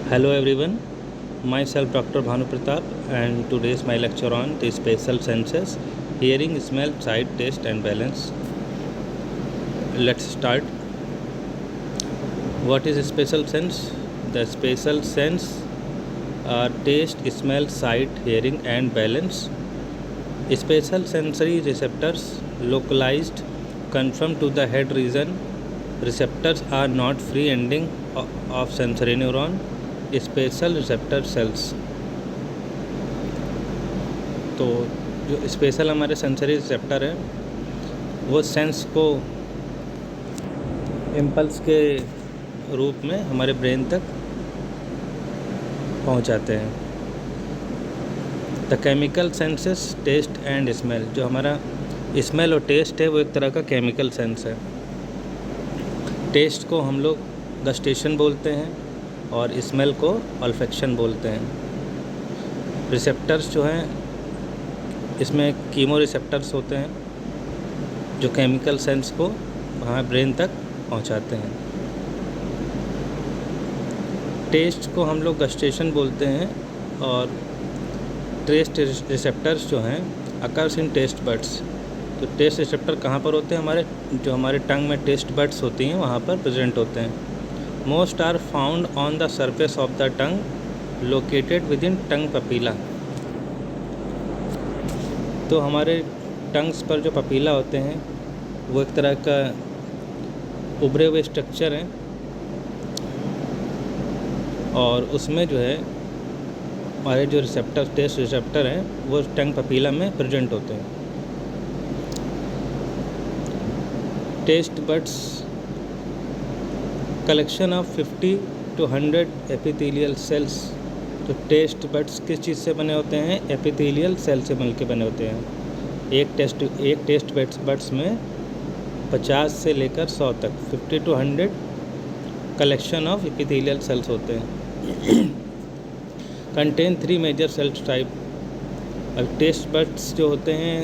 Hello everyone, myself Dr. Bhanu Pratap and today's my lecture on the spatial senses, hearing, smell, sight, taste and balance. Let's start. What is spatial sense? The spatial sense are taste, smell, sight, hearing and balance. Spatial sensory receptors localized conform to the head region. Receptors are not free ending of sensory neuron. Special receptor cells. तो जो special हमारे sensory receptor है वो sense को impulse के रूप में हमारे ब्रेन तक पहुंचाते हैं। The chemical senses taste and smell, जो हमारा स्मेल और टेस्ट है वो एक तरह का केमिकल सेंस है। टेस्ट को हम लोग गस्टेशन बोलते हैं और स्मेल को ऑल्फेक्शन बोलते हैं। रिसेप्टर्स जो हैं इसमें कीमो रिसेप्टर्स होते हैं जो केमिकल सेंस को वहाँ ब्रेन तक पहुँचाते हैं। टेस्ट को हम लोग गस्टेशन बोलते हैं और टेस्ट रिसेप्टर्स जो हैं अकर्स इन टेस्ट बड्स। तो टेस्ट रिसेप्टर कहाँ पर होते हैं? हमारे टंग में टेस्ट बड्स होती हैं वहाँ पर प्रेजेंट होते हैं। Most are found on the surface of the tongue, located within tongue papilla. तो हमारे टंग्स पर जो पपीला होते हैं वो एक तरह का उभरे हुए स्ट्रक्चर हैं और उसमें जो है हमारे जो रिसेप्टर टेस्ट रिसेप्टर हैं वो टंग पपीला में प्रेजेंट होते हैं। Taste buds collection of 50 to 100 epithelial cells. तो टेस्ट बड्स किस चीज़ से बने होते हैं? एपिथेलियल सेल से मिलकर बने होते हैं। एक टेस्ट बड्स में 50 से लेकर 100 तक 50 to 100 collection of epithelial cells होते हैं। Contain 3 major cell type. अब टेस्ट बड्स जो होते हैं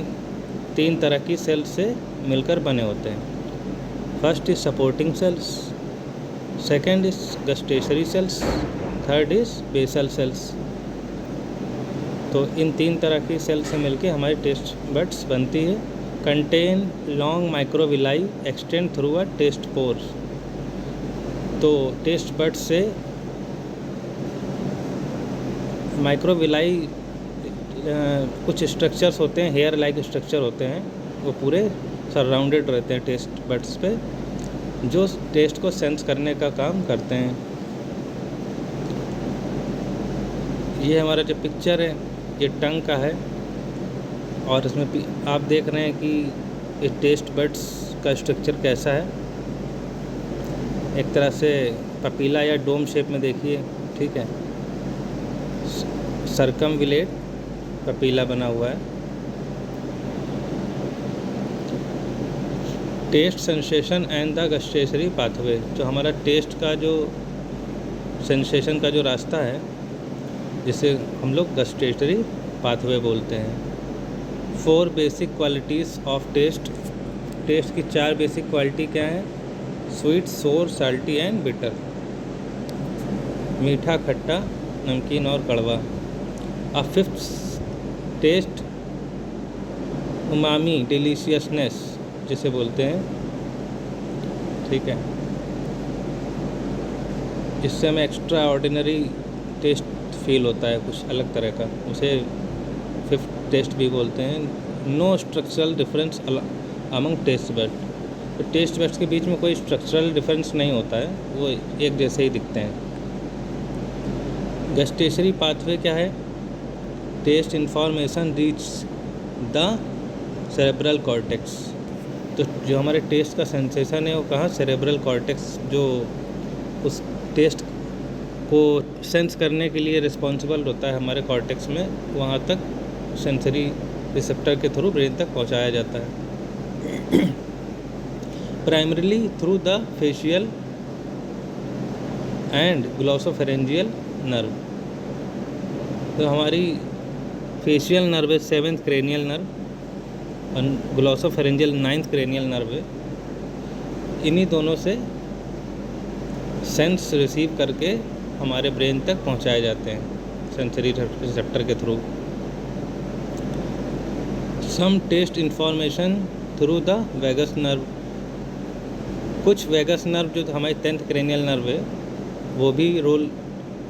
3 तरह की सेल से मिलकर बने होते हैं। First is supporting cells, second is gustatory cells, third is basal cells. तो इन 3 तरह की सेल से मिलके हमारी टेस्ट बड्स बनती है। Contain long microvilli extend through a taste pores. तो टेस्ट बड्स से माइक्रोविलाई कुछ स्ट्रक्चर्स होते हैं, हेयर लाइक स्ट्रक्चर होते हैं, वो पूरे सराउंडेड रहते हैं टेस्ट बड्स पे, जो टेस्ट को सेंस करने का काम करते हैं। ये हमारा जो पिक्चर है ये टंग का है और इसमें आप देख रहे हैं कि ये टेस्ट बड्स का स्ट्रक्चर कैसा है। एक तरह से पपीला या डोम शेप में देखिए, ठीक है, सर्कमविलेट पपीला बना हुआ है। Taste sensation and the gustatory pathway, जो हमारा टेस्ट का जो सेंसेशन का जो रास्ता है जिसे हम लोग गस्टेशरी पाथवे बोलते हैं। 4 basic qualities of taste. Taste की 4 बेसिक क्वालिटी क्या हैं? स्वीट, सोर, साल्टी एंड बिटर। मीठा, खट्टा, नमकीन और कड़वा। अ 5th टेस्ट उमामी, डिलीशियसनेस जिसे बोलते हैं, ठीक है। इससे हमें एक्स्ट्रा ऑर्डिनरी टेस्ट फील होता है, कुछ अलग तरह का, उसे 5th टेस्ट भी बोलते हैं। No structural difference among taste bud. तो टेस्ट बड्स के बीच में कोई स्ट्रक्चरल डिफरेंस नहीं होता है, वो एक जैसे ही दिखते हैं। गस्टेशरी पाथवे क्या है? Taste information reach the cerebral cortex. तो जो हमारे टेस्ट का सेंसेशन है वो कहाँ? सेरेब्रल कॉर्टेक्स, जो उस टेस्ट को सेंस करने के लिए रिस्पॉन्सिबल होता है हमारे कॉर्टेक्स में, वहाँ तक सेंसरी रिसेप्टर के थ्रू ब्रेन तक पहुँचाया जाता है। Primarily through the facial and glossopharyngeal nerve. तो हमारी फेशियल नर्व है 7th क्रेनियल नर्व और ग्लॉसोफेरेंजियल 9th क्रेनियल नर्व है। इन्हीं दोनों से सेंस रिसीव करके हमारे ब्रेन तक पहुंचाए जाते हैं सेंसरी रिसेप्टर के through. Some taste information through the vagus nerve. कुछ वैगस नर्व जो हमारी 10th क्रेनियल नर्व है वो भी रोल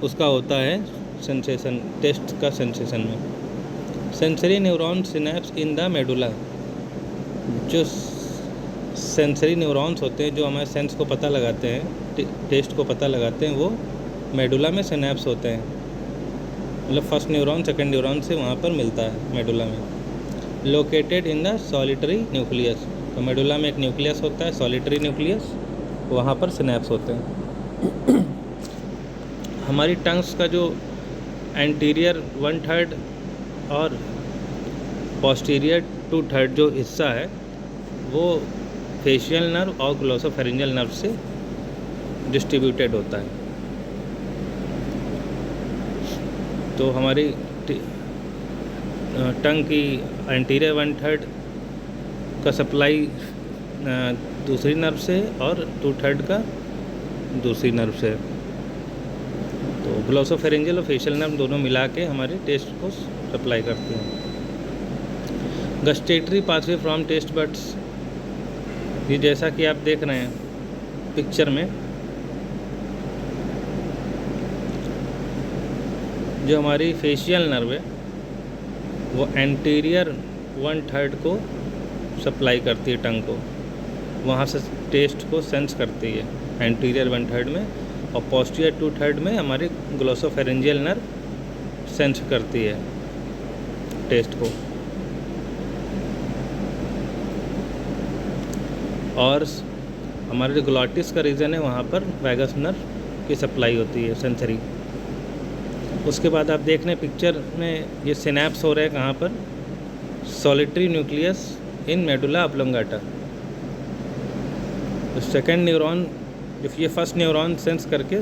उसका होता है सेंसेशन टेस्ट का सेंसेशन में। Sensory neuron synapse in the medulla. जो सेंसरी न्यूरॉन्स होते हैं जो हमारे सेंस को पता लगाते हैं, टेस्ट को पता लगाते हैं, वो मेडुला में सिनेप्स होते हैं। मतलब फर्स्ट न्यूरॉन सेकंड न्यूरॉन से वहाँ पर मिलता है मेडुला में। Located in the solitary nucleus. तो मेडुला में एक न्यूक्लियस होता है सॉलिटरी न्यूक्लियस, वहाँ पर सिनेप्स होते हैं। हमारी टंग्स का जो एंटीरियर 1/3 और पोस्टीरियर 2/3 जो हिस्सा है वो फेशियल नर्व और ग्लोसोफेरिंजियल नर्व से डिस्ट्रीब्यूटेड होता है। तो हमारी टंग की एंटीरियर 1/3 का सप्लाई दूसरी नर्व से और 2/3 का दूसरी नर्व से। तो ग्लोसोफेरिंजियल और फेशियल नर्व दोनों मिला के हमारे टेस्ट को सप्लाई करते हैं। Gustatory pathway from taste buds. ये जैसा कि आप देख रहे हैं पिक्चर में, जो हमारी फेशियल नर्व है वो एंटीरियर 1/3 को सप्लाई करती है टंग को, वहाँ से टेस्ट को सेंस करती है एंटीरियर 1/3 में, और पोस्टीरियर 2/3 में हमारी ग्लोसोफेरिंजियल नर्व सेंस करती है टेस्ट को। और हमारे जो ग्लॉटिस का रीजन है वहाँ पर वैगस नर्व की सप्लाई होती है सेंसरी। उसके बाद आप देख रहे हैं पिक्चर में ये सिनेप्स हो रहे हैं कहाँ पर, solitary nucleus in medulla oblongata. तो सेकंड न्यूरॉन, ये फर्स्ट न्यूरॉन सेंस करके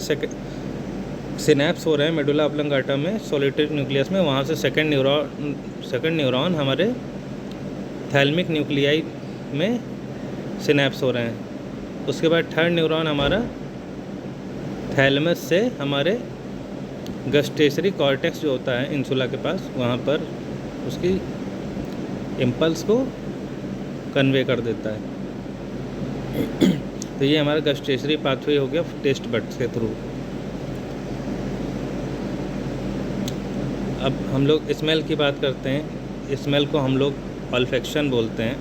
सिनेप्स हो रहे हैं मेडुला ऑब्लोंगाटा में सॉलिटरी न्यूक्लियस में, वहाँ से सेकंड न्यूरॉन हमारे थैल्मिक न्यूक्लियाई में सिनेप्स हो रहे हैं। उसके बाद थर्ड न्यूरॉन हमारा थैलेमस से हमारे गस्टेसरी कॉर्टेक्स जो होता है इंसुला के पास, वहाँ पर उसकी इम्पल्स को कन्वे कर देता है। तो ये हमारा गस्टेसरी पाथवे हो गया टेस्ट बड्स के थ्रू। अब हम लोग स्मेल की बात करते हैं। स्मेल को हम लोग ऑल्फैक्शन बोलते हैं।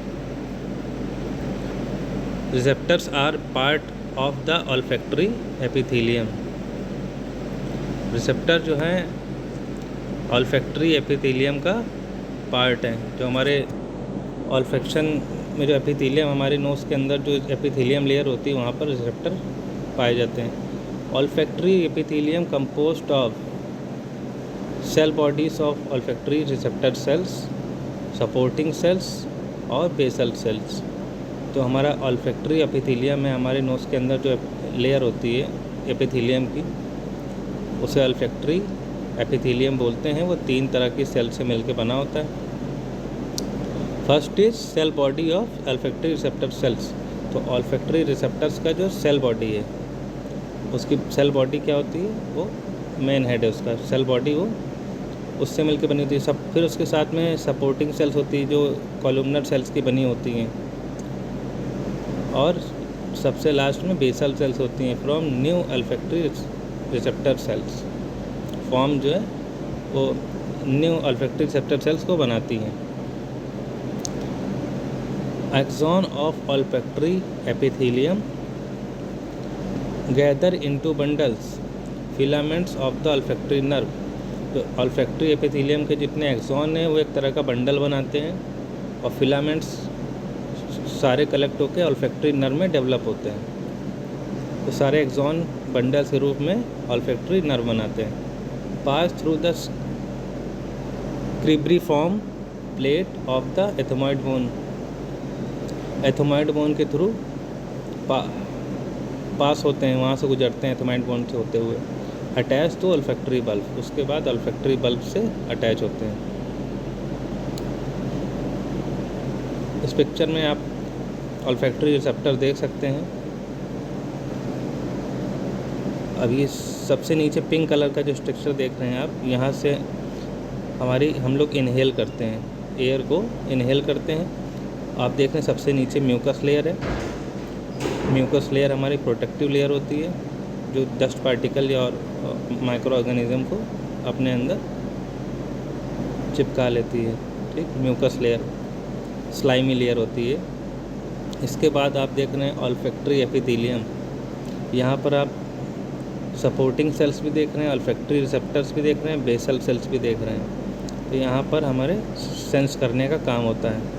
Receptors are part of the olfactory epithelium. Receptor जो है ऑल्फैक्टरी एपिथेलियम का पार्ट है। जो हमारे ऑल्फैक्शन में जो एपिथेलियम, हमारे नोज़ के अंदर जो एपिथेलियम लेयर होती है वहाँ पर रिसेप्टर पाए जाते हैं। Olfactory epithelium composed of cell bodies of olfactory receptor cells, supporting cells और बेसल सेल्स। तो हमारा ऑल्फैक्टरी एपिथेलियम में हमारे नोज़ के अंदर जो लेयर होती है एपिथेलियम की, उसे ऑल्फैक्टरी एपिथेलियम बोलते हैं। वो 3 तरह की सेल से मिलकर बना होता है। First is cell body of olfactory receptor cells. तो ऑल्फैक्टरी रिसेप्टर्स का जो सेल बॉडी है, उसकी सेल बॉडी क्या होती है, वो मेन हेड है उसका, सेल बॉडी वो उससे मिलकर बनी होती है सब। फिर उसके साथ में सपोर्टिंग सेल्स होती है जो कॉलमनर सेल्स की बनी होती हैं, और सबसे लास्ट में बेसल सेल्स होती हैं from new olfactory receptor sales. Form जो है वो न्यू ऑल्फैक्टरी रिसेप्टर सेल्स को बनाती हैं। Axon of olfactory epithelium gather into bundles filaments of the olfactory nerve. तो ऑल्फैक्टरी एपिथेलियम के जितने एक्सॉन हैं वो एक तरह का बंडल बनाते हैं, और फिलामेंट्स सारे कलेक्ट होकर ऑल्फैक्टरी नर्व में डेवलप होते हैं। तो सारे एक्सॉन बंडल के रूप में ऑल्फैक्टरी नर्व बनाते हैं। Pass through the cribriform plate of the ethmoid bone. Ethmoid bone के थ्रू पास होते हैं, वहाँ से गुजरते हैं एथोमॉइड बोन से होते हुए। अटैच टू ऑल्फैक्टरी बल्ब, उसके बाद ऑल्फैक्टरी बल्ब से अटैच होते हैं। इस पिक्चर में आप ऑल्फैक्टरी रिसेप्टर देख सकते हैं। अब ये सबसे नीचे पिंक कलर का जो स्ट्रक्चर देख रहे हैं आप, यहाँ से हम लोग इनहेल करते हैं, एयर को इनहेल करते हैं। आप देख रहे हैं सबसे नीचे म्यूकस लेयर है। म्यूकस लेयर हमारी प्रोटेक्टिव लेयर होती है जो डस्ट पार्टिकल या और माइक्रो ऑर्गेनिज्म को अपने अंदर चिपका लेती है। ठीक, म्यूकस लेयर स्लाइमी लेयर होती है। इसके बाद आप देख रहे हैं ऑल्फैक्टरी एपिथेलियम। यहाँ पर आप सपोर्टिंग सेल्स भी देख रहे हैं, ऑल्फैक्टरी रिसेप्टर्स भी देख रहे हैं, बेसल सेल्स भी देख रहे हैं। तो यहाँ पर हमारे सेंस करने का काम होता है।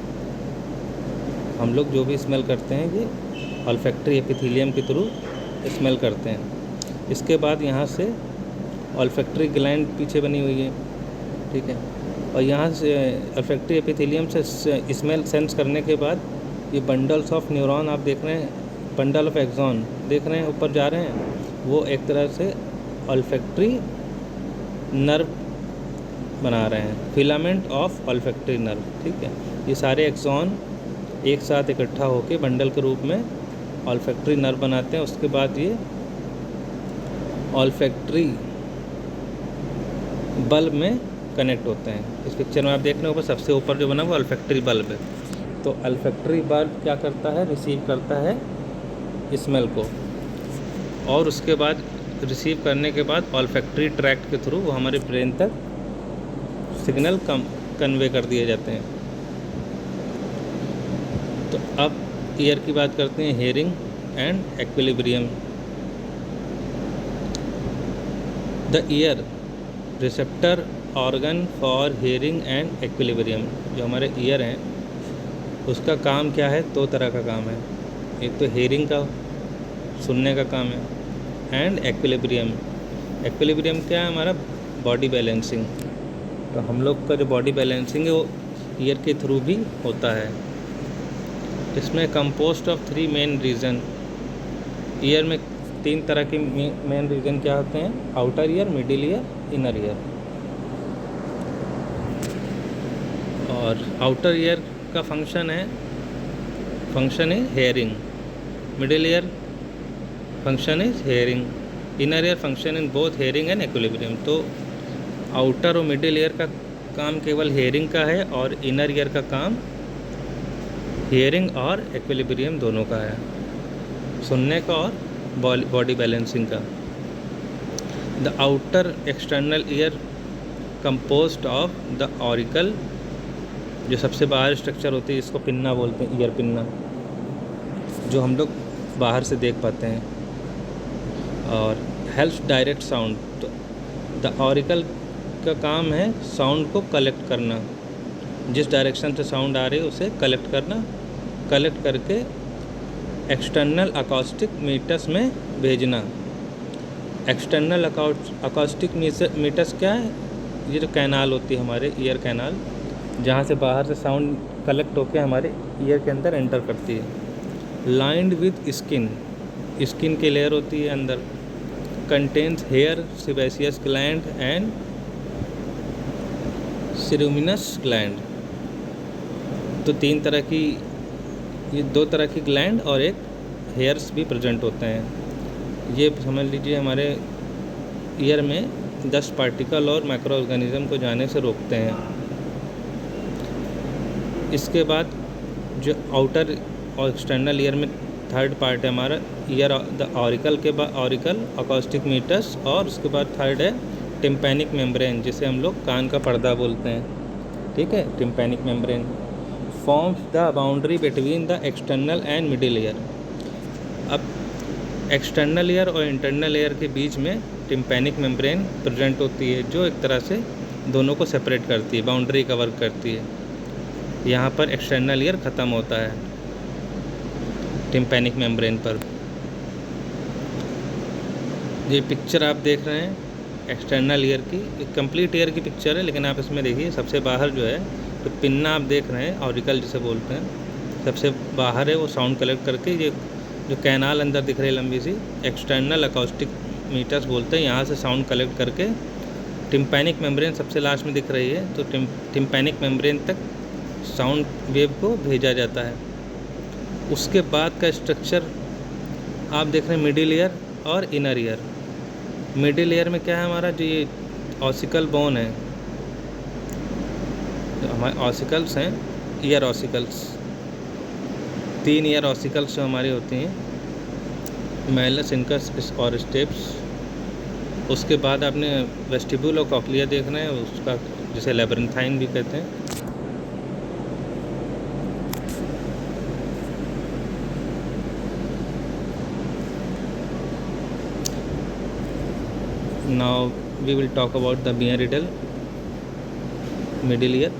हम लोग जो भी स्मेल करते हैं ये ऑल्फैक्टरी एपिथेलियम के थ्रू स्मेल करते हैं। इसके बाद यहाँ से ऑल्फैक्टरी ग्लैंड पीछे बनी हुई है, ठीक है। और यहाँ से ऑल्फैक्टरी एपिथेलियम से स्मेल सेंस करने के बाद ये बंडल्स ऑफ न्यूरॉन आप देख रहे हैं, बंडल ऑफ एक्सॉन देख रहे हैं ऊपर जा रहे हैं, वो एक तरह से ऑल्फैक्टरी नर्व बना रहे हैं, फिलामेंट ऑफ ऑल्फैक्टरी नर्व। ठीक है, ये सारे एक्सॉन एक साथ इकट्ठा होकर बंडल के रूप में ऑल्फैक्टरी नर्व बनाते हैं। उसके बाद ये ऑल्फैक्टरी बल्ब में कनेक्ट होते हैं। इस पिक्चर में आप देख रहे हो ऊपर सबसे ऊपर जो बना वो ऑल्फैक्टरी बल्ब है। तो ऑल्फैक्टरी बल्ब क्या करता है, रिसीव करता है स्मेल को, और उसके बाद रिसीव करने के बाद ऑल्फैक्टरी ट्रैक्ट के थ्रू वो हमारे ब्रेन तक सिग्नल कन्वे कर दिए जाते हैं। तो अब ईयर की बात करते हैं, hearing and equilibrium. The year receptor organ for hearing and equilibrium. जो हमारे ईयर हैं उसका काम क्या है, दो तरह का काम है। एक तो हेयरिंग का, सुनने का काम है, एंड एक्विलिब्रियम। एक्विलिब्रियम क्या है, हमारा बॉडी बैलेंसिंग। तो हम लोग का जो बॉडी बैलेंसिंग है वो ईयर के थ्रू भी होता है। इसमें composed of 3 main region. Ear में 3 तरह के मेन रीजन क्या होते हैं, outer ear, middle ear, inner ear. और आउटर ईयर का फंक्शन है hearing, middle ear function is hearing, inner ear function in both hearing and equilibrium. तो आउटर और मिडिल ईयर का काम केवल हेयरिंग का है और इनर ईयर का काम हियरिंग और एक्विलिब्रियम दोनों का है, सुनने का और बॉडी बैलेंसिंग का। The outer external ear composed of the auricle, जो सबसे बाहर स्ट्रक्चर होती है इसको पिन्ना बोलते हैं, ईयर पिन्ना, जो हम लोग बाहर से देख पाते हैं। और हेल्प्स डायरेक्ट साउंड। तो द ऑरिकल का काम है साउंड को कलेक्ट करना, जिस डायरेक्शन से साउंड आ रही है उसे कलेक्ट करना, कलेक्ट करके एक्सटर्नल अकॉस्टिक मीटर्स में भेजना। एक्सटर्नल अकॉस्टिक मीटर्स क्या है, ये जो कैनाल होती है हमारे ईयर कैनाल, जहाँ से बाहर से साउंड कलेक्ट होकर हमारे ईयर के अंदर एंटर करती है। लाइंड विद स्किन, स्किन की लेयर होती है अंदर। Contains hair, sebaceous gland and ceruminous gland. तो 3 तरह की, ये 2 तरह की ग्लैंड और एक हेयर्स भी प्रेजेंट होते हैं। ये समझ लीजिए हमारे ईयर में डस्ट पार्टिकल और माइक्रो ऑर्गेनिज्म को जाने से रोकते हैं। इसके बाद जो आउटर और एक्सटर्नल ईयर में थर्ड पार्ट है हमारा ईयर, द ऑरिकल के बाद ऑरिकल, अकॉस्टिक मीटर्स, और उसके बाद थर्ड है टिम्पैनिक मेम्ब्रेन, जिसे हम लोग कान का पर्दा बोलते हैं। ठीक है, tympanic membrane forms the boundary between the external and middle ear. अब एक्सटर्नल ईयर और इंटरनल ईयर के बीच में टिम्पैनिक मेम्ब्रेन प्रेजेंट होती है, जो एक तरह से दोनों को सेपरेट करती है, बाउंड्री कवर करती है। यहाँ पर एक्सटर्नल ईयर ख़त्म होता है टिम्पैनिक मेम्ब्रेन पर। ये पिक्चर आप देख रहे हैं एक्सटर्नल ईयर की, एक कंप्लीट ईयर की पिक्चर है, लेकिन आप इसमें देखिए सबसे बाहर जो है तो पिन्ना आप देख रहे हैं, ऑरिकल जिसे बोलते हैं, सबसे बाहर है वो साउंड कलेक्ट करके। ये जो कैनाल अंदर दिख रही है लंबी सी, एक्सटर्नल अकॉस्टिक मीटर्स बोलते हैं, यहाँ से साउंड कलेक्ट करके टिम्पैनिक मेम्ब्रेन सबसे लास्ट में दिख रही है, तो टिम्पैनिक मेम्ब्रेन तक साउंड वेव को भेजा जाता है। उसके बाद का स्ट्रक्चर आप देख रहे हैं मिडिल ईयर और इनर ईयर। मिडिल ईयर में क्या है हमारा, जो ये ऑसिकल बोन है, जो हमारे ऑसिकल्स हैं, ईयर ऑसिकल्स, 3 ईयर ऑसिकल्स जो हमारी होती हैं, मैलस, इनकस और स्टेप्स। उसके बाद आपने वेस्टिब्यूल और कॉक्लिया देखना है, उसका जिसे लैब्रिन्थाइन भी कहते हैं। Now we will talk about the middle middle ear.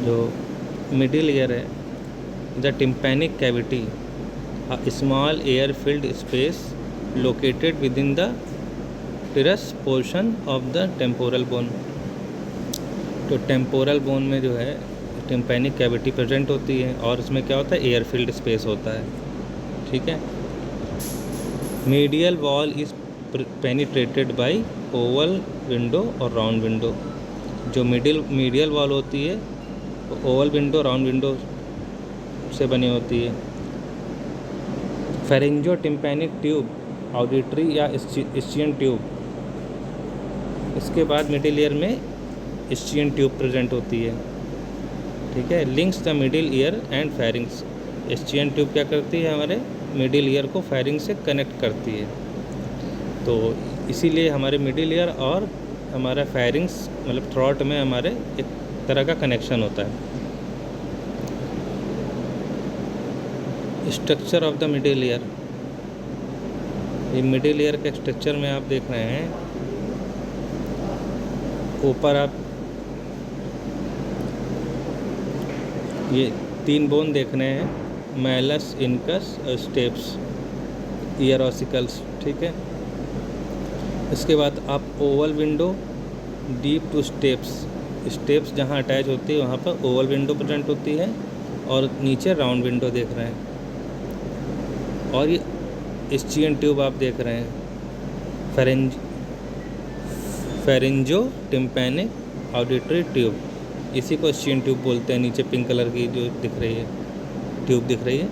जो मिडिल ईयर है, the tympanic cavity, a small air filled space located within the petrous portion of the temporal bone. तो टेम्पोरल बोन में जो है tympanic cavity present होती है, और इसमें क्या होता है, एयर फिल्ड स्पेस होता है। ठीक है। Medial wall is penetrated by oval window और राउंड विंडो। जो मीडियल वॉल होती है वो ओवल विंडो, राउंड विंडो से बनी होती है। फेरिंजो टिम्पैनिक ट्यूब, ऑडिटरी या इस्चियन ट्यूब। इसके बाद मिडिल ईयर में इस्चियन ट्यूब प्रेजेंट होती है। ठीक है। Links the middle ear and pharynx. Eustachian tube क्या करती है, हमारे मिडिल ईयर को फेरिंग से कनेक्ट करती है। तो इसीलिए हमारे मिडिल ईयर और हमारा फेरिंग्स मतलब थ्रॉट में हमारे एक तरह का कनेक्शन होता है। Structure of the middle year. ये मिडिल ईयर के स्ट्रक्चर में आप देख रहे हैं, ऊपर आप ये 3 बोन देख रहे हैं, मैलस, इनकस और स्टेप्स, ईयर ऑसिकल्स। ठीक है। इसके बाद आप Oval window, deep two steps जहाँ अटैच होती है वहाँ पर ओवल विंडो प्रेजेंट होती है, और नीचे राउंड विंडो देख रहे हैं। और ये इस्चियन ट्यूब आप देख रहे हैं, फेरिंजो टिम्पैनिक ऑडिटरी ट्यूब, इसी को इस्चियन ट्यूब बोलते हैं। नीचे पिंक कलर की जो दिख रही है ट्यूब दिख रही है।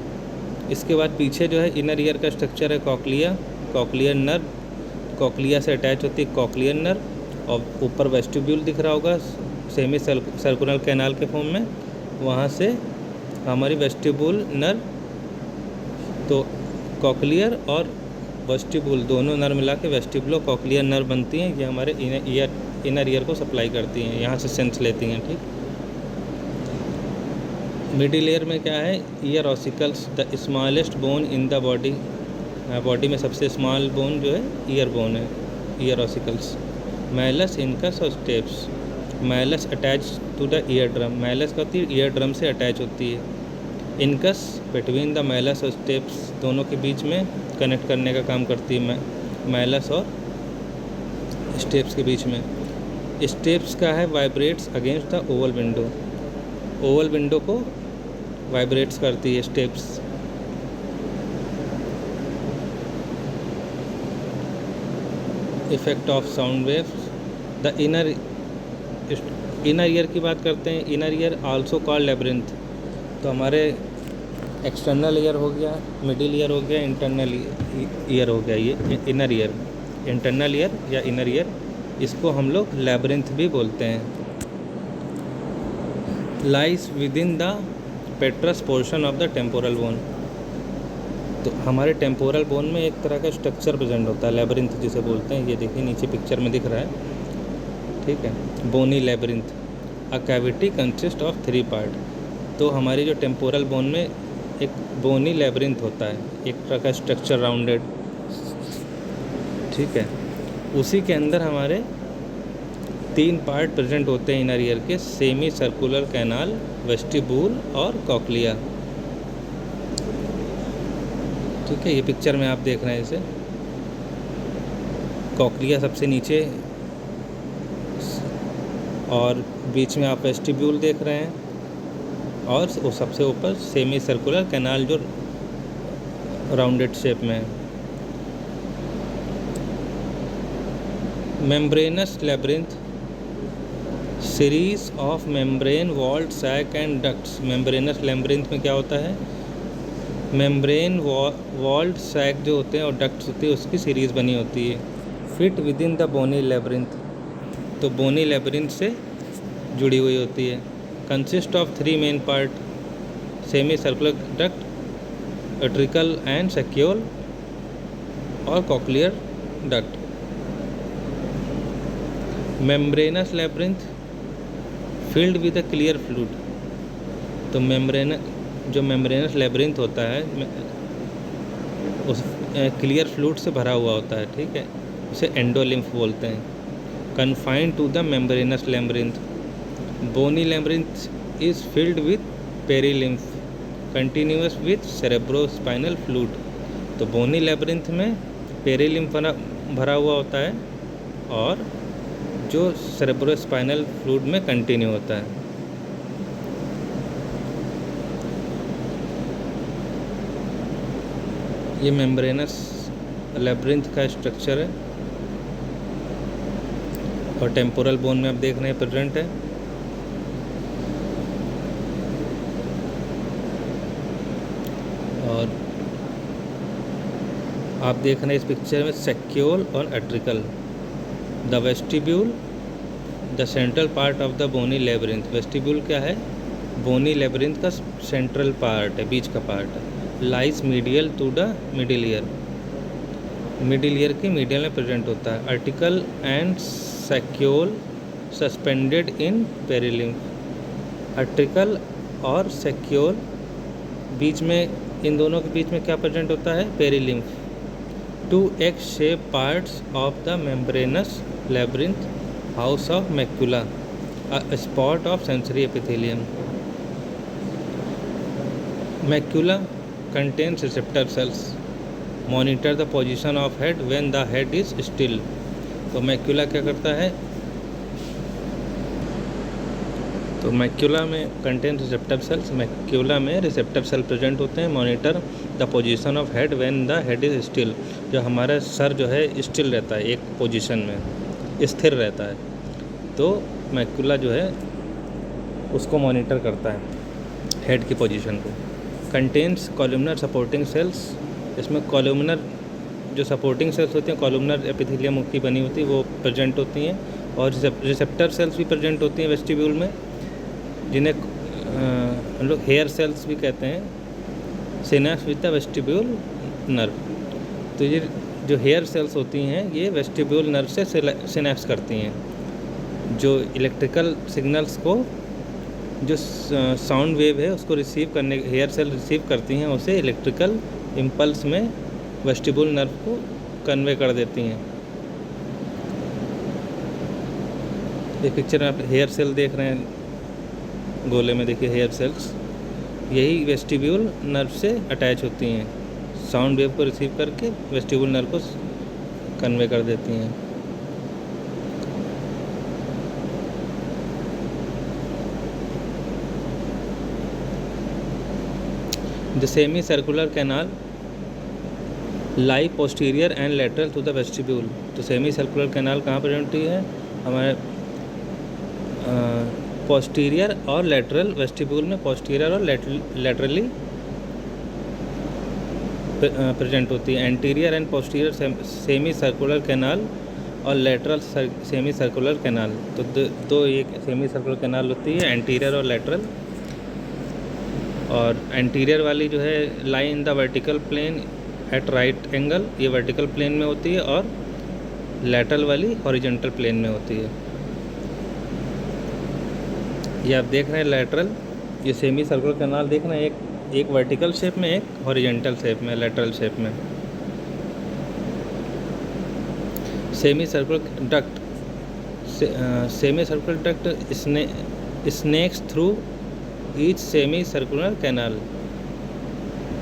इसके बाद पीछे जो है इनर ईयर का स्ट्रक्चर है कॉक्लियर नर्व, कॉक्लिया से अटैच होती है कॉक्लियर नर्व, और ऊपर वेस्टिब्यूल दिख रहा होगा सेमी सर्कुलर कैनाल के फॉर्म में, वहाँ से हमारी वेस्टिब्यूल नर्व। तो कॉक्लियर और वेस्टिब्यूल दोनों नर्व मिला के वेस्टिब्यूलो कॉक्लियर नर्व बनती हैं। ये हमारे इनर ईयर को सप्लाई करती हैं, यहाँ से सेंस लेती हैं। ठीक। मिडिल ईयर में क्या है, ear ossicles, the smallest bone in the body. Body में सबसे स्मॉल बोन जो है ईयर बोन है, ईयर ऑसिकल्स। मैलस, इनकस और stapes. Malleus attach to the ear drum, malleus का होती है ईयर ड्रम से अटैच होती है। इनकस बिटवीन द मैलस और स्टेप्स, दोनों के बीच में कनेक्ट करने का काम करती है मैलस और स्टेप्स के बीच में। स्टेप्स का है vibrates against the oval window, oval window को वाइब्रेट्स करती है stapes. Effect of sound waves. The inner ear की बात करते हैं। Inner ear also called labyrinth. तो हमारे एक्सटर्नल ईयर हो गया, मिडिल ईयर हो गया, इंटरनल ईयर हो गया, ये इनर ईयर। इंटरनल ईयर या इनर ईयर, इसको हम लोग लैब्रिन्थ भी बोलते हैं। Lies with in the पेट्रस portion of the temporal bone. तो हमारे टेम्पोरल बोन में एक तरह का स्ट्रक्चर प्रेजेंट होता है, लैब्रिन्थ जिसे बोलते हैं। ये देखिए नीचे पिक्चर में दिख रहा है। ठीक है। Bony labyrinth, a cavity consist of 3 part. तो हमारी जो टेम्पोरल बोन में एक बोनी लैब्रिन्थ होता है, एक तरह का स्ट्रक्चर राउंडेड। ठीक है। उसी के अंदर हमारे 3 पार्ट प्रेजेंट होते हैं इनर ईयर के, सेमी सर्कुलर कैनाल, वेस्टिब्यूल और कॉक्लिया। ठीक है। ये पिक्चर में आप देख रहे हैं इसे, कॉक्लिया सबसे नीचे और बीच में आप वेस्टिब्यूल देख रहे हैं, और वो सबसे ऊपर सेमी सर्कुलर कैनाल जो राउंडेड शेप में है। Membranous labyrinth, series of membrane walled sac and ducts. Membranous labyrinth में क्या होता है, मेम्ब्रेन वॉल्ड सैक जो होते हैं और डक्ट्स होती है, उसकी सीरीज़ बनी होती है। Fit within the bony labyrinth, तो बोनी लेब्रिंथ से जुड़ी हुई होती है। Consist of 3 main part, semi circular duct, utricle and saccule और cochlear duct. Membranous labyrinth filled with a clear fluid, तो जो मेम्ब्रेनस लेब्रिंथ होता है उस क्लियर फ्लूइड से भरा हुआ होता है, ठीक है, उसे एंडोलिम्फ बोलते हैं। Confined to the membranous labyrinth, bony labyrinth is filled with perilymph continuous with cerebrospinal fluid, तो बोनी लेब्रिंथ में पेरीलिम्फ भरा हुआ होता है और जो सेरेब्रोस्पाइनल फ्लूइड में कंटिन्यू होता है। ये मेम्ब्रेनस लेब्रिंथ का स्ट्रक्चर है और टेम्पोरल बोन में आप देख रहे हैं प्रेजेंट है। और आप देख रहे हैं इस पिक्चर में सेक्यूल और utricle. The vestibule the central part of the bony labyrinth, vestibule क्या है? बोनी लेब्रिंथ का सेंट्रल पार्ट है, बीच का पार्ट है। Lies medial to the middle ear, middle ear के मीडियल में प्रेजेंट होता है। Utricle and saccule suspended in perilymph, utricle और सेक्यूल बीच में, इन दोनों के बीच में क्या प्रेजेंट होता है? पेरीलिम्फ। 2 X shape parts of the membranous labyrinth, house of macula, a spot of sensory epithelium. Macula contains receptor cells, monitor the position of head when the head is still, तो macula क्या करता है? तो macula में contain receptor sales, macula में receptor cell present होते हैं। Monitor the position of head when the head is still, जो हमारा सर जो है स्टिल रहता है, एक पोजीशन में स्थिर रहता है, तो मैक्यूला जो है उसको मॉनिटर करता है हेड की पोजीशन को। कंटेन्स कॉलमनर सपोर्टिंग सेल्स, इसमें कॉलमनर जो सपोर्टिंग सेल्स होती हैं, कॉलमनर एपिथेलियम की बनी होती है, वो प्रेजेंट होती हैं। और रिसेप्टर सेल्स भी प्रेजेंट होती हैं वेस्टिब्यूल में, जिन्हें हम लोग हेयर सेल्स भी कहते हैं। Synapse with the vestibule nerve, तो ये जो हेयर सेल्स होती हैं ये वेस्टिब्यूल नर्व से सिनेप्स करती हैं, जो इलेक्ट्रिकल सिग्नल्स को, जो साउंड वेव है उसको रिसीव करने, हेयर सेल रिसीव करती हैं, उसे इलेक्ट्रिकल इम्पल्स में वेस्टिब्यूल नर्व को कन्वे कर देती हैं। ये पिक्चर में आप हेयर सेल देख रहे हैं, गोले में देखिए हेयर सेल्स, यही वेस्टिब्यूल नर्व से अटैच होती हैं, साउंड वेव को रिसीव करके वेस्टिब्यूल नर्व को कन्वे कर देती हैं। The semi circular canal lie posterior and lateral to the vestibule, तो सेमी सर्कुलर कैनाल कहाँ प्रेजेंट होती है? हमारे पोस्टीरियर और लेटरल वेस्टिब्यूल में, पोस्टीरियर और लेटरली प्रेजेंट होती है। Anterior and posterior semi circular canal और लेटरल सेमी सर्कुलर कैनाल, तो दो एक सेमी सर्कुलर कैनाल होती है, एंटीरियर और लेटरल। और एंटीरियर वाली जो है lie in the vertical plane at right angle, ये वर्टिकल प्लेन में होती है, और लेटरल वाली हॉरिजॉन्टल प्लेन में होती है। ये आप देख रहे हैं लेटरल, ये सेमी सर्कुलर कैनाल देख रहे हैं, एक वर्टिकल शेप में, एक हॉरिजॉन्टल शेप में, लेटरल शेप में। Semi circular duct, semi circular duct snakes through each semi circular canal,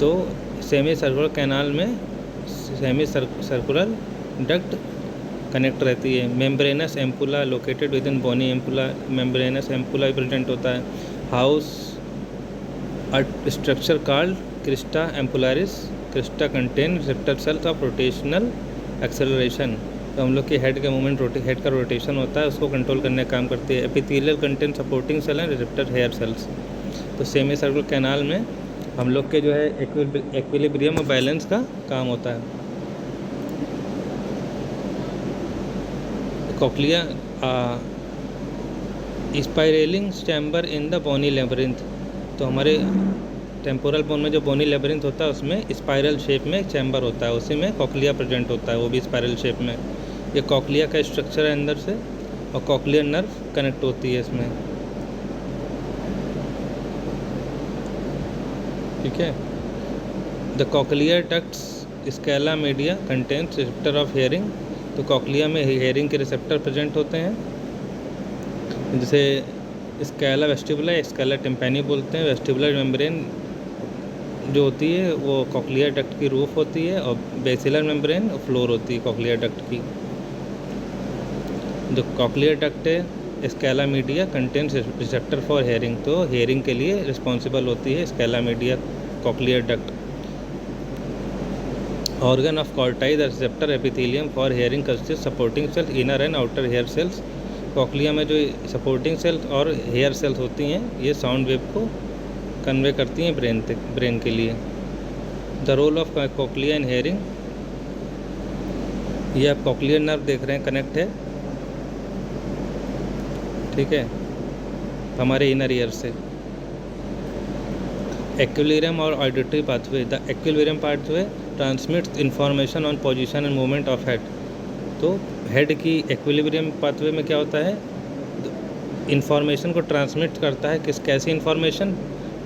तो सेमी सर्कुलर कैनाल में सेमी सर्कुलर डक्ट कनेक्ट रहती है। Membranous ampulla located within bony ampulla, membranous ampulla भी present होता है। House structure called crista ampullaris, crista contain receptor cells of rotational acceleration, तो हम लोग के हेड का मूवमेंट, हेड का रोटेशन होता है, उसको कंट्रोल करने का काम करती है। Epithelial contain supporting cell and receptor hair cells, तो सेमी सर्कुलर कैनाल में हम लोग के जो है एक्विलिब्रियम और बैलेंस का काम होता है। Cochlea spiraling chamber in the bony labyrinth. तो हमारे टेम्पोरल बोन में जो बोनी लेबरिंथ होता है उसमें स्पाइरल शेप में एक चैम्बर होता है, उसी में कॉक्लिया प्रेजेंट होता है, वो भी स्पाइरल शेप में। ये कॉक्लिया का स्ट्रक्चर है अंदर से, और कॉक्लियर नर्व कनेक्ट होती है इसमें। ठीक है। The cochlear ducts Scala media contents receptor of hearing. तो कॉक्लिया में हेयरिंग के रिसेप्टर प्रेजेंट होते हैं, जैसे स्केला वेस्टिबुला, स्केला टिम्पैनी बोलते हैं। वेस्टिबुलर मेम्ब्रेन जो होती है वो कॉक्लियर डक्ट की रूफ होती है, और बेसिलर मेम्ब्रेन फ्लोर होती है कॉक्लियर डक्ट की। जो कॉक्लियर डक्ट है scala media contents receptor for hearing, तो हेयरिंग के लिए रिस्पॉन्सिबल होती है scala media cochlear duct. Organ of Corti the receptor epithelium for hearing consist supporting cells inner and outer hair cells. Cochlea में जो supporting cells और hair cells होती हैं ये साउंड वेव को कन्वे करती हैं ब्रेन के लिए। The role of cochlea in hearing, ये आप कॉक्लियर नर्व देख रहे हैं कनेक्ट है, ठीक है, हमारे इनर ईयर से। एक्विलिब्रियम और auditory pathway. The equilibrium pathway transmits information on position and movement of head. तो हेड की एक्विलिब्रियम पाथवे में क्या होता है, इंफॉर्मेशन को ट्रांसमिट करता है। कैसी इंफॉर्मेशन,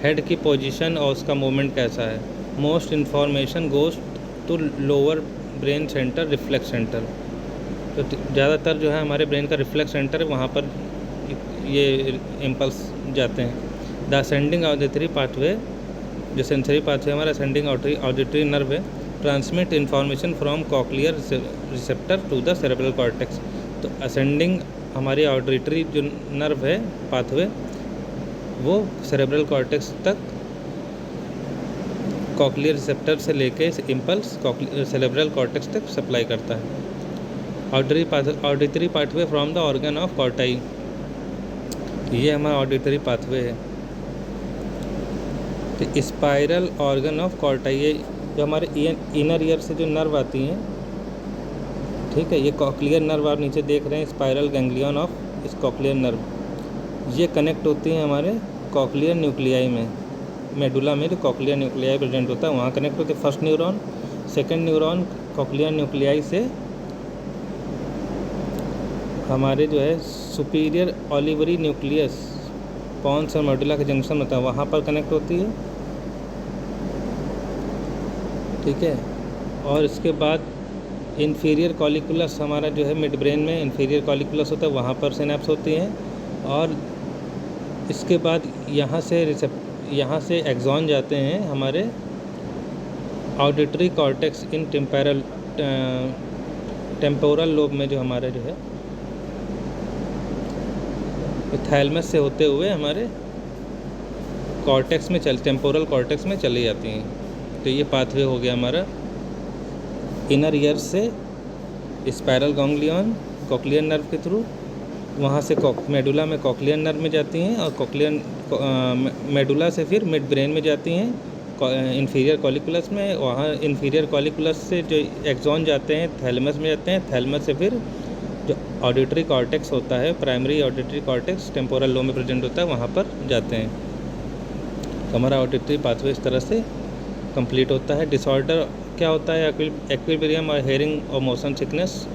हेड की पोजीशन और उसका मूवमेंट कैसा है। Most information goes to lower brain center reflex center. तो ज़्यादातर जो है हमारे ब्रेन का रिफ्लेक्स सेंटर है, वहाँ पर ये इम्पल्स जाते हैं। द असेंडिंग ऑडिटरी पाथवे, जो सेंसरी पाथवे हमारा असेंडिंग ऑडिटरी नर्व है, transmit information from cochlear receptor to the cerebral cortex. तो असेंडिंग हमारी ऑडिटरी जो नर्व है पाथवे, वो सेरेब्रल कॉर्टेक्स तक कॉक्लियर रिसेप्टर से लेके इम्पल्स सेरेब्रल कॉर्टेक्स तक सप्लाई करता है। Auditory pathway from the organ of Corti, ये हमारा ऑडिटरी पाथवे है। तो स्पाइरल ऑर्गन ऑफ कॉर्टाई, ये जो हमारे इनर ईयर से जो नर्व आती हैं, ठीक है, ये कॉक्लियर नर्व आप नीचे देख रहे हैं, स्पाइरल गैंग्लियन ऑफ इस कॉक्लियर नर्व, ये कनेक्ट होती हैं हमारे कॉक्लियर न्यूक्लियाई में। मेडुला में जो कॉक्लियर न्यूक्लियाई प्रेजेंट होता है वहाँ कनेक्ट होते हैं। First neuron, second neuron cochlear nuclei से हमारे जो है सुपीरियर ऑलिवरी न्यूक्लियस, पॉन्स और मेडुला के जंक्शन होता है, वहाँ पर कनेक्ट होती है, ठीक है। और इसके बाद इन्फीरियर कॉलिकुलस, हमारा जो है मिड ब्रेन में इन्फीरियर कॉलिकुलस होता है, वहाँ पर सिनेप्स होती हैं। और इसके बाद यहाँ से एक्सॉन जाते हैं हमारे ऑडिटरी कॉर्टेक्स इन टेम्पोरल लोब में, जो हमारे जो है थैलमस से होते हुए हमारे कॉर्टेक्स में टेम्पोरल कॉर्टेक्स में चली जाती हैं। तो ये पाथवे हो गया हमारा इनर ईयर से स्पाइरल गैंग्लियन कॉक्लियर नर्व के थ्रू, वहाँ से मेडुला में कॉक्लियर नर्व में जाती हैं, और कॉक्लियर मेडुला से फिर मिड ब्रेन में जाती हैं इन्फीरियर कॉलिकुलस में। वहाँ इन्फीरियर कॉलिकुलस से जो एक्सॉन जाते हैं थैलमस में जाते हैं, थैलमस से फिर जो ऑडिटरी कॉर्टेक्स होता है, primary auditory cortex temporal lobe में प्रेजेंट होता है, वहाँ पर जाते हैं। तो हमारा ऑडिटरी पाथवे इस तरह से कंप्लीट होता है। डिसऑर्डर क्या होता है, एक्विलिब्रियम और हेयरिंग और मोशन सिकनेस,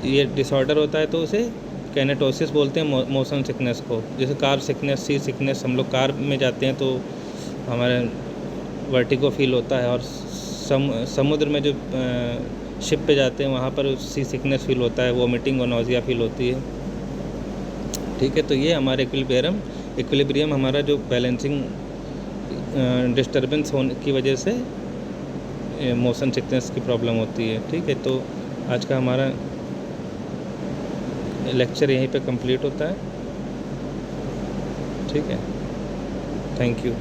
ये डिसऑर्डर होता है तो उसे कैनेटोसिस बोलते हैं मोशन सिकनेस को। जैसे कार सिकनेस, सी सिकनेस, हम लोग कार में जाते हैं तो हमारे वर्टिगो फील होता है, और समुद्र में जो शिप पे जाते हैं वहाँ पर सी सिकनेस फील होता है, वोमिटिंग और नोजिया फील होती है, ठीक है। तो ये हमारे इक्विलिब्रियम हमारा जो बैलेंसिंग डिस्टर्बेंस होने की वजह से मोशन सिकनेस की प्रॉब्लम होती है, ठीक है। तो आज का हमारा लेक्चर यहीं पे कंप्लीट होता है, ठीक है। Thank you.